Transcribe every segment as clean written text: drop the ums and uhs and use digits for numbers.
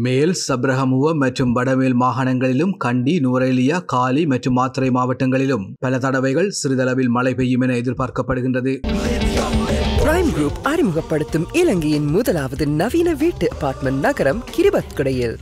மேல் சப்ரகமுவ மற்றும் வடமேல் மாகாணங்களிலும் கண்டி, நுவரெலியா, காலி மற்றும் மாத்தறை மாவட்டங்களிலும் பல தடவைகள் சிறிதளவில் மழை பெய்யும் என எதிர்பார்க்கப்படுகின்றது. பிரைம் குரூப் அறிமுகப்படுத்தும் இலங்கையின் முதலாவது நவீன வீட்டு அபார்ட்மெண்ட் நகரம் கிரிபத்குடையில்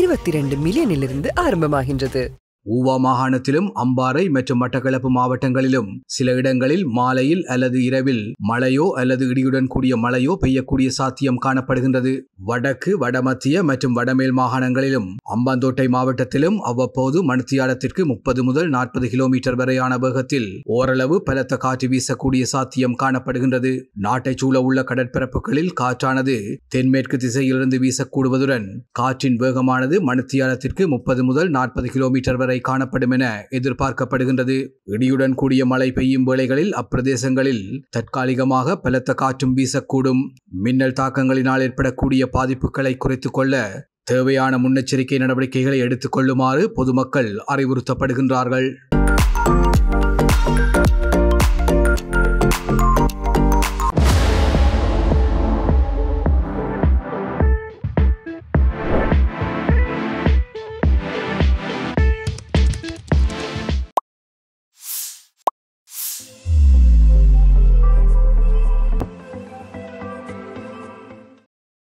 22 மில்லியனிலிருந்து ஆரம்பமாகின்றது. ஊவா மாகாணத்திலும் அம்பாறை மற்றும் மட்டக்களப்பு மாவட்டங்களிலும் சில இடங்களில் மாலையில் அல்லது இரவில் மழையோ அல்லது இடியுடன் கூடிய மழையோ பெய்யக்கூடிய சாத்தியம் காணப்படுகின்றது. வடக்கு, வடமத்திய மற்றும் வடமேல் மாகாணங்களிலும் அம்பாந்தோட்டை மாவட்டத்திலும் அவ்வப்போது மணித்தியாலத்திற்கு 30 முதல் 40 கிலோமீட்டர் வரையான வேகத்தில் ஓரளவு பலத்த காற்று வீசக்கூடிய சாத்தியம் காணப்படுகின்றது. நாட்டை சூழ உள்ள கடற்பரப்புகளில் காற்றானது தென்மேற்கு திசையிலிருந்து வீசக்கூடுவதுடன் காற்றின் வேகமானது மணித்தியாலத்திற்கு 30 முதல் 40 கிலோமீட்டர் வரை காணப்படும் என எதிர்பார்க்கப்படுகின்றது. இடியுடன் கூடிய மழை பெய்யும் வேளைகளில் அப்பிரதேசங்களில் தற்காலிகமாக பலத்த காற்றும் வீசக்கூடும். மின்னல் தாக்கங்களினால் ஏற்படக்கூடிய பாதிப்புகளை குறைத்துக் கொள்ள தேவையான முன்னெச்சரிக்கை நடவடிக்கைகளை எடுத்துக் கொள்ளுமாறு பொதுமக்கள் அறிவுறுத்தப்படுகின்றார்கள்.